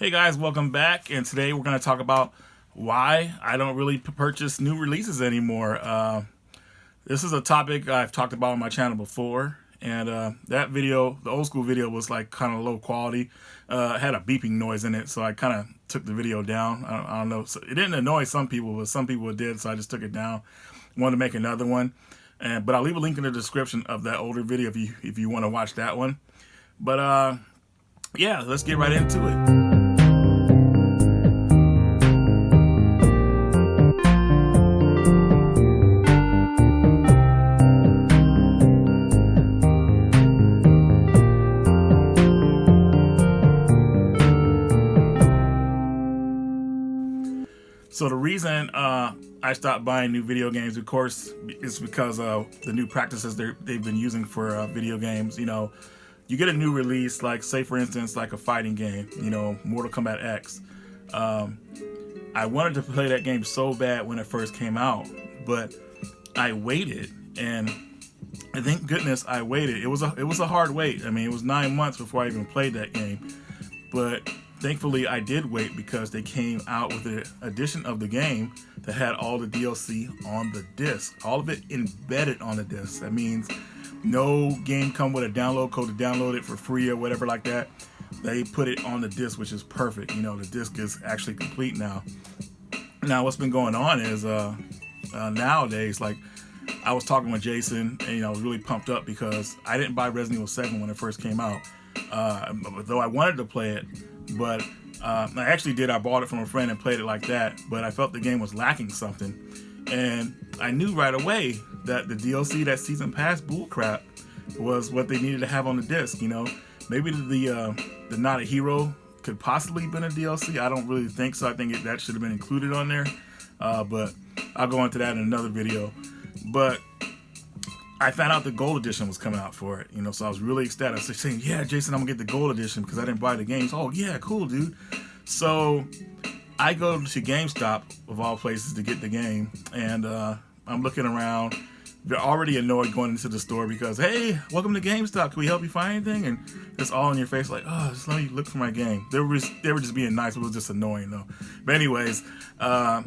Hey guys, welcome back, and today we're going to talk about why I don't really purchase new releases anymore. This is a topic I've talked about on my channel before, and that video, the old school video, was like kind of low quality. It had a beeping noise in it, so I kind of took the video down. I don't know, so it didn't annoy some people, but some people it did, so I just took it down. Wanted to make another one, but I'll leave a link in the description of that older video if you want to watch that one. But yeah, let's get right into it. So the reason I stopped buying new video games, of course, is because of the new practices they've been using for video games. You know, you get a new release, like say for instance, like a fighting game, you know, Mortal Kombat X. I wanted to play that game so bad when it first came out, but I waited, and thank goodness I waited. It was a hard wait. I mean, it was 9 months before I even played that game, but thankfully I did wait because they came out with an edition of the game that had all the DLC on the disc, all of it embedded on the disc. That means no game come with a download code to download it for free or whatever like that. They put it on the disc, which is perfect. You know, the disc is actually complete now. Now what's been going on is nowadays, like I was talking with Jason, and I was really pumped up because I didn't buy Resident Evil 7 when it first came out, though I wanted to play it. But I actually did. I bought it from a friend and played it like that, but I felt the game was lacking something, and I knew right away that the DLC, that season pass bullcrap, was what they needed to have on the disc. You know, maybe the Not a Hero could possibly been a DLC. I don't really think so. I think that should have been included on there, but I'll go into that in another video. But I found out the gold edition was coming out for it, you know, so I was really ecstatic. I was saying, yeah, Jason, I'm gonna get the gold edition because I didn't buy the games. Oh yeah, cool, dude. So I go to GameStop, of all places, to get the game, and I'm looking around. They're already annoyed going into the store because, hey, welcome to GameStop. Can we help you find anything? And it's all in your face, like, oh, just let me look for my game. They were just being nice. It was just annoying though. But anyways, I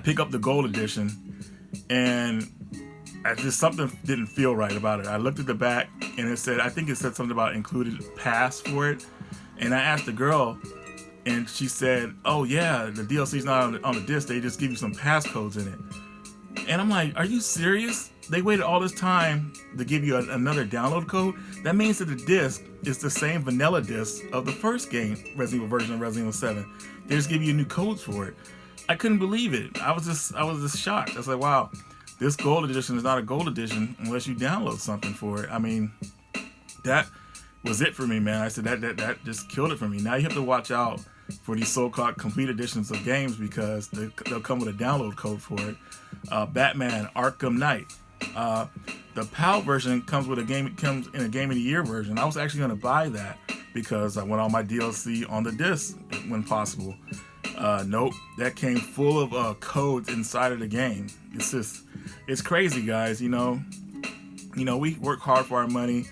pick up the gold edition, and something didn't feel right about it. I looked at the back, and it said, I think it said something about included pass for it. And I asked the girl, and she said, oh yeah, the DLC's not on the disc. They just give you some passcodes in it. And I'm like, are you serious? They waited all this time to give you another download code? That means that the disc is the same vanilla disc of the first game, Resident Evil version of Resident Evil 7. They just give you new codes for it. I couldn't believe it. I was just shocked. I was like, wow. This gold edition is not a gold edition unless you download something for it. I mean, that was it for me, man. I said that just killed it for me. Now you have to watch out for these so-called complete editions of games because they'll come with a download code for it. Batman Arkham Knight. The PAL version comes with comes in a Game of the Year version. I was actually going to buy that because I want all my DLC on the disc when possible. Nope, that came full of codes inside of the game. It's crazy, guys. You know, we work hard for our money,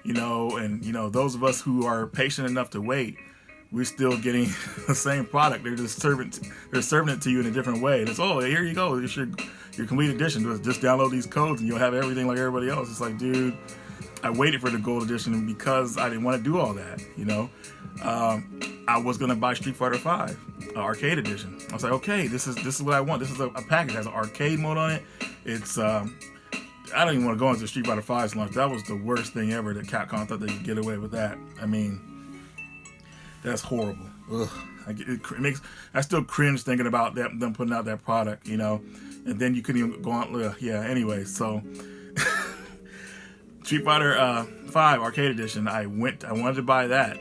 and those of us who are patient enough to wait, we're still getting the same product. They're just serving it to you in a different way. And it's, oh, here you go. It's your complete edition. Just download these codes and you'll have everything like everybody else. It's like, dude, I waited for the gold edition because I didn't want to do all that. I was gonna buy Street Fighter V arcade edition. I was like, okay, this is what I want. This is a package. It has an arcade mode on it. It's I don't even want to go into Street Fighter V's launch. That was the worst thing ever that Capcom thought they could get away with that. I mean, that's horrible. Ugh. I still cringe thinking about them putting out that product, and then you couldn't even go on. Yeah. Anyway, so Street Fighter 5 arcade edition. I wanted to buy that.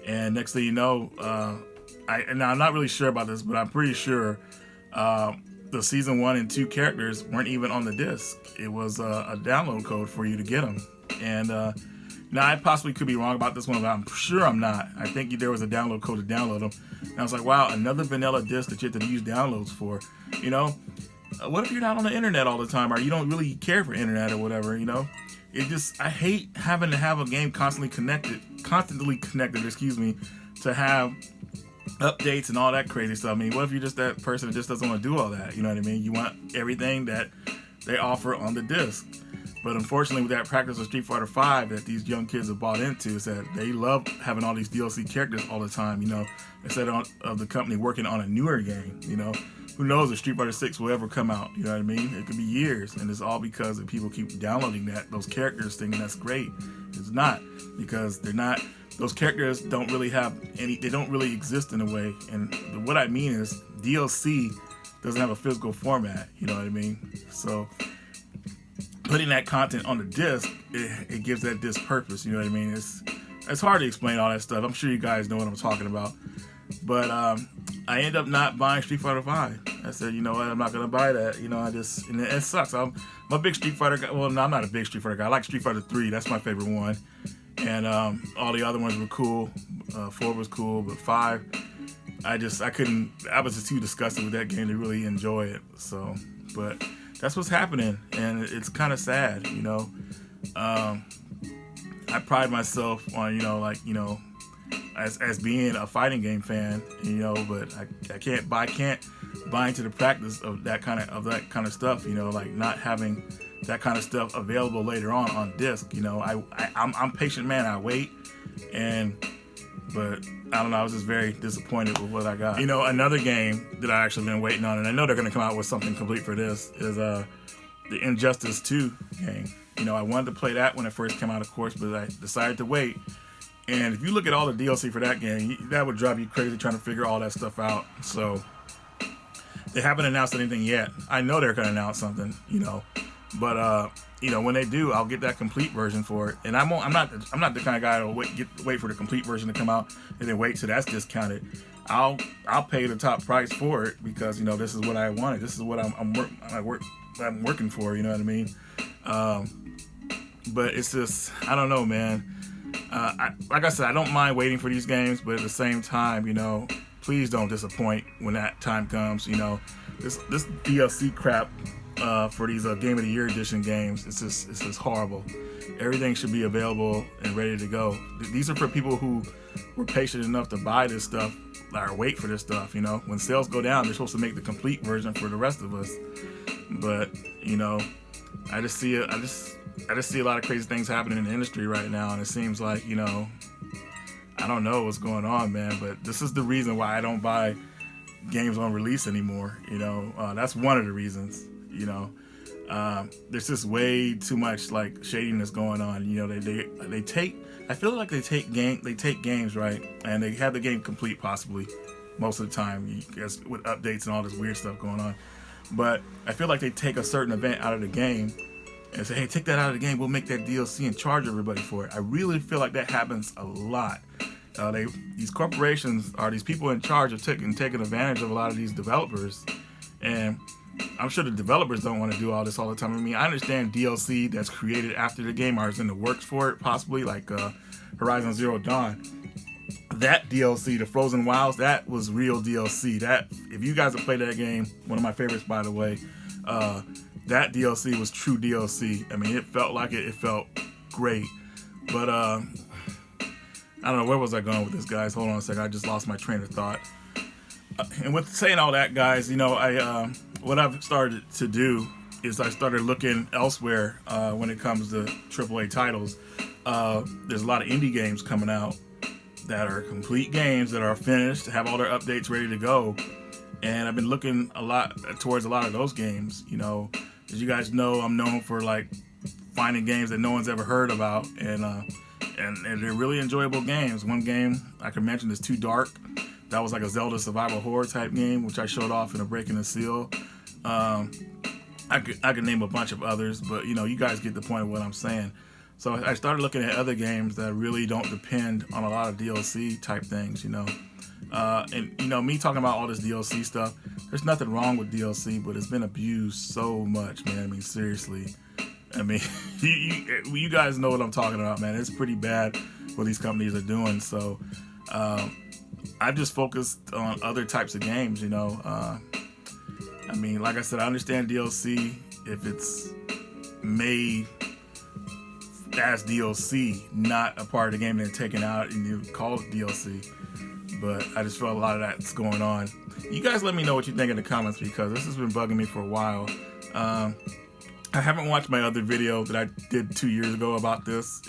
And next thing you know, now I'm not really sure about this, but I'm pretty sure the season 1 and 2 characters weren't even on the disc. It was a download code for you to get them. And now I possibly could be wrong about this one, but I'm sure I'm not. I think there was a download code to download them. And I was like, wow, another vanilla disc that you have to use downloads for. What if you're not on the internet all the time, or you don't really care for internet or whatever? I hate having to have a game constantly connected, to have updates and all that crazy stuff. I mean, what if you're just that person that just doesn't want to do all that? You know what I mean? You want everything that they offer on the disc. But unfortunately, with that practice of Street Fighter V that these young kids have bought into, is that they love having all these DLC characters all the time, you know, instead of the company working on a newer game, you know. Who knows if Street Fighter 6 will ever come out, you know what I mean? It could be years, and it's all because of people keep downloading those characters thinking that's great. It's not, because those characters don't really have they don't really exist in a way. And what I mean is DLC doesn't have a physical format, you know what I mean? So putting that content on the disc, it gives that disc purpose, you know what I mean? It's hard to explain all that stuff. I'm sure you guys know what I'm talking about. But I ended up not buying Street Fighter V. I said, you know what, I'm not going to buy that. You know, and it sucks. I'm a big Street Fighter guy. Well, no, I'm not a big Street Fighter guy. I like Street Fighter 3. That's my favorite one. And all the other ones were cool. 4 was cool, but 5, I was just too disgusted with that game to really enjoy it. So, but that's what's happening, and it's kind of sad, you know. I pride myself on, you know, like, you know, as being a fighting game fan, you know, but I can't buy into the practice of that kind of stuff, you know, like not having that kind of stuff available later on disc. You know, I'm patient man. I wait, but I don't know. I was just very disappointed with what I got. You know, another game that I actually been waiting on, and I know they're going to come out with something complete for this, is the Injustice 2 game. You know, I wanted to play that when it first came out, of course, but I decided to wait. And if you look at all the DLC for that game, that would drive you crazy trying to figure all that stuff out. So they haven't announced anything yet. I know they're going to announce something, you know, but you know, when they do, I'll get that complete version for it. And I'm not the kind of guy that'll wait for the complete version to come out and then wait till that's discounted. I'll pay the top price for it because, you know, this is what I wanted. This is what I'm working for. You know what I mean? But it's just, I don't know, man. Like I said, I don't mind waiting for these games, but at the same time, you know, please don't disappoint when that time comes. You know, this DLC crap for these Game of the Year edition games, it's just horrible. Everything should be available and ready to go. These are for people who were patient enough to buy this stuff or wait for this stuff. You know, when sales go down, they're supposed to make the complete version for the rest of us. But you know, I just see a lot of crazy things happening in the industry right now, and it seems like, you know, I don't know what's going on, man, but this is the reason why I don't buy games on release anymore. You know, that's one of the reasons. You know, there's just way too much like shadiness going on. You know, they take. I feel like they take games, right, and they have the game complete possibly most of the time, guess, with updates and all this weird stuff going on. But I feel like they take a certain event out of the game and say, hey, take that out of the game, we'll make that DLC and charge everybody for it. I really feel like that happens a lot. These corporations are these people in charge of taking advantage of a lot of these developers, and I'm sure the developers don't want to do all this all the time. I mean, I understand DLC that's created after the game or is in the works for it, possibly, like Horizon Zero Dawn. That DLC, the Frozen Wilds, that was real DLC. That, if you guys have played that game, one of my favorites, by the way, that DLC was true DLC. I mean, it felt like it felt great. But I don't know, where was I going with this, guys? Hold on a second, I just lost my train of thought. And with saying all that, guys, you know, what I've started to do is I started looking elsewhere when it comes to AAA titles. There's a lot of indie games coming out that are complete games that are finished, have all their updates ready to go. And I've been looking a lot towards a lot of those games. You know, as you guys know, I'm known for like finding games that no one's ever heard about, and they're really enjoyable games. One game I can mention is Too Dark. That was like a Zelda survival horror type game, which I showed off in a Breaking the Seal. I could name a bunch of others, but you know, you guys get the point of what I'm saying. So I started looking at other games that really don't depend on a lot of DLC type things, you know. And you know, me talking about all this DLC stuff, there's nothing wrong with DLC, but it's been abused so much, man. I mean, seriously. I mean, you guys know what I'm talking about, man. It's pretty bad what these companies are doing. So I've just focused on other types of games, you know. I mean, like I said, I understand DLC if it's made as DLC, not a part of the game and then taken out and you call it DLC. but I just feel a lot of that's going on. You guys let me know what you think in the comments, because this has been bugging me for a while. I haven't watched my other video that I did 2 years ago about this,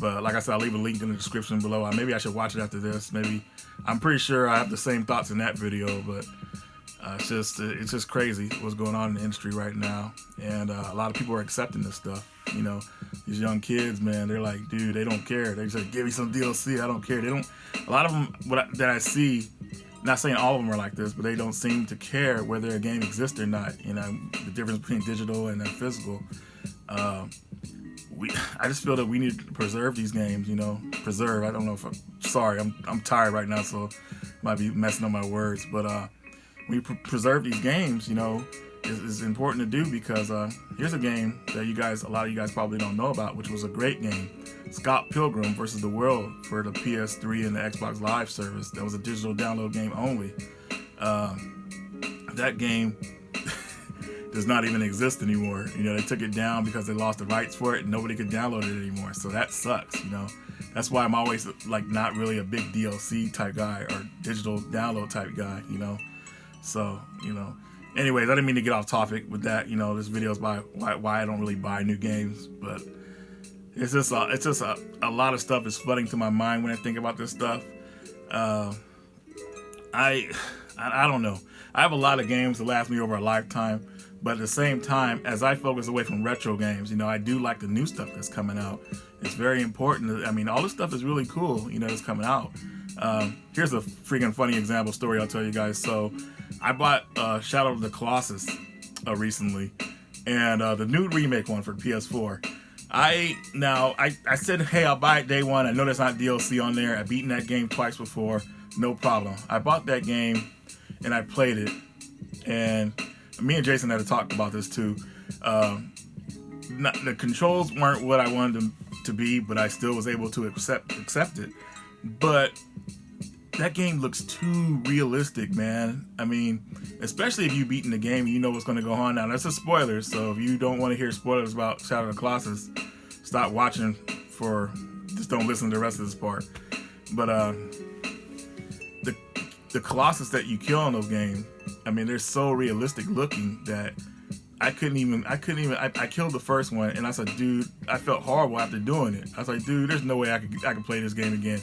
but like I said, I'll leave a link in the description below. Maybe I should watch it after this. Maybe, I'm pretty sure I have the same thoughts in that video, but it's just crazy what's going on in the industry right now, and a lot of people are accepting this stuff. These young kids, man, they're like, dude, they don't care. They just give me some DLC. I don't care. They don't. A lot of them that I see, not saying all of them are like this, but they don't seem to care whether a game exists or not. The difference between digital and physical. I just feel that we need to preserve these games. Preserve. I don't know if I'm tired right now, so might be messing up my words, but when you preserve these games, is important to do, because here's a game that a lot of you guys probably don't know about, which was a great game. Scott Pilgrim versus the World for the PS3 and the Xbox Live service. That was a digital download game only. That game does not even exist anymore. They took it down because they lost the rights for it and nobody could download it anymore. So that sucks, That's why I'm always like not really a big DLC type guy or digital download type guy, So, anyways, I didn't mean to get off topic with that. This video is why I don't really buy new games, but it's just a lot of stuff is flooding to my mind when I think about this stuff. I don't know. I have a lot of games that last me over a lifetime, but at the same time, as I focus away from retro games, I do like the new stuff that's coming out. It's very important. All this stuff is really cool, that's coming out. Here's a freaking funny example story I'll tell you guys. So I bought Shadow of the Colossus recently, and the new remake one for PS4. I said, hey, I'll buy it day one. I know there's not DLC on there. I've beaten that game twice before, no problem. I bought that game and I played it, and me and Jason had to talk about this too. The controls weren't what I wanted them to be, but I still was able to accept it. But that game looks too realistic, man. Especially if you've beaten the game and you know what's going to go on. Now, that's a spoiler, so if you don't want to hear spoilers about Shadow of the Colossus, stop watching just don't listen to the rest of this part. But the Colossus that you kill in those games, they're so realistic looking that I killed the first one, and I said, dude, I felt horrible after doing it. I was like, dude, there's no way I could play this game again.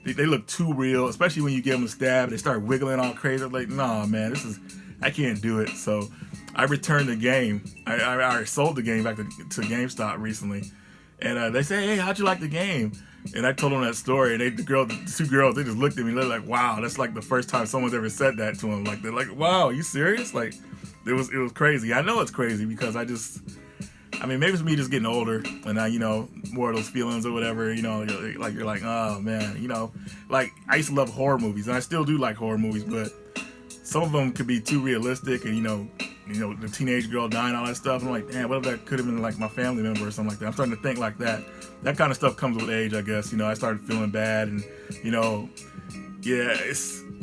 They look too real, especially when you give them a stab. They start wiggling all crazy. I'm like, nah, man, I can't do it. So I returned the game. I sold the game back to GameStop recently, and they say, hey, how'd you like the game? And I told them that story, and the two girls, they just looked at me. They're like, wow, that's like the first time someone's ever said that to them. Like, they're like, wow, are you serious? Like, it was crazy. I know it's crazy because maybe it's me just getting older, and I, more of those feelings or whatever, like you're like, oh man, like I used to love horror movies, and I still do like horror movies, but some of them could be too realistic, and the teenage girl dying, all that stuff. I'm like, damn, what if that could have been like my family member or something like that? I'm starting to think like that. That kind of stuff comes with age, I guess. I started feeling bad, and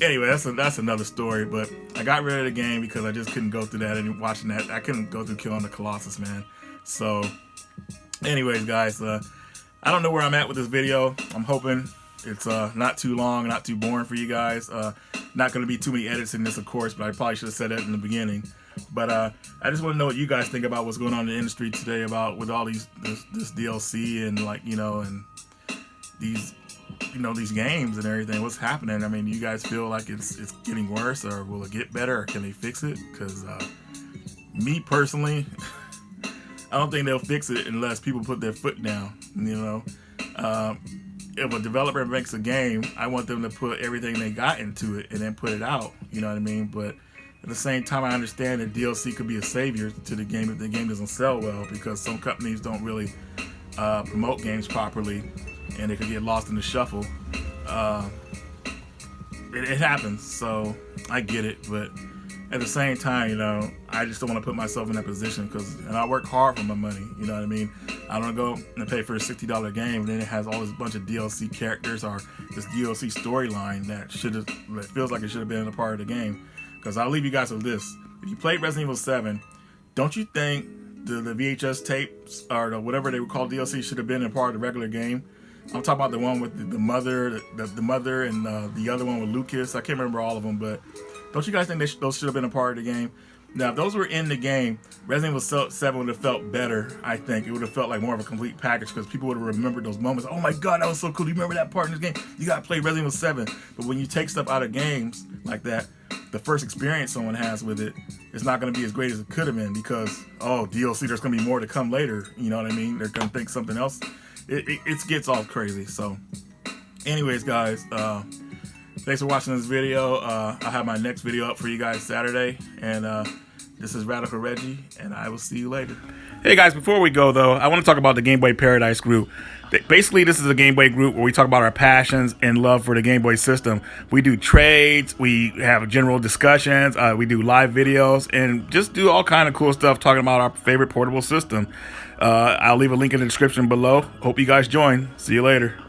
anyway, that's another story. But I got rid of the game because I just couldn't go through that and watching that. I couldn't go through killing the Colossus, man. So, anyways, guys, I don't know where I'm at with this video. I'm hoping it's not too long, not too boring for you guys. Not going to be too many edits in this, of course, but I probably should have said that in the beginning. But I just want to know what you guys think about what's going on in the industry today, about with all this DLC and and these games and everything. What's happening? Do you guys feel like it's getting worse, or will it get better, or can they fix it? Because me personally, I don't think they'll fix it unless people put their foot down. If a developer makes a game, I want them to put everything they got into it and then put it out. You know what I mean? But at the same time, I understand that DLC could be a savior to the game if the game doesn't sell well, because some companies don't really promote games properly, and they could get lost in the shuffle. It happens, so I get it, but at the same time, I just don't want to put myself in that position, and I work hard for my money, you know what I mean? I don't go and pay for a $60 game, and then it has all this bunch of DLC characters or this DLC storyline that feels like it should have been a part of the game. Because I'll leave you guys with this. If you played Resident Evil 7, don't you think the VHS tapes, or whatever they would call DLC, should have been a part of the regular game? I'm talking about the one with the mother, the mother, and the other one with Lucas. I can't remember all of them, but don't you guys think those should have been a part of the game? Now, if those were in the game, Resident Evil 7 would have felt better, I think. It would have felt like more of a complete package because people would have remembered those moments. Oh my God, that was so cool. Do you remember that part in this game? You got to play Resident Evil 7. But when you take stuff out of games like that, the first experience someone has with it is not going to be as great as it could have been because, oh, DLC, there's going to be more to come later. You know what I mean? They're going to think something else. It gets all crazy. So, anyways, guys, thanks for watching this video. I'll have my next video up for you guys Saturday. And this is Radical Reggie, and I will see you later. Hey guys, before we go though, I want to talk about the Game Boy Paradise group. Basically, this is a Game Boy group where we talk about our passions and love for the Game Boy system. We do trades, we have general discussions, we do live videos, and just do all kind of cool stuff talking about our favorite portable system. I'll leave a link in the description below. Hope you guys join. See you later.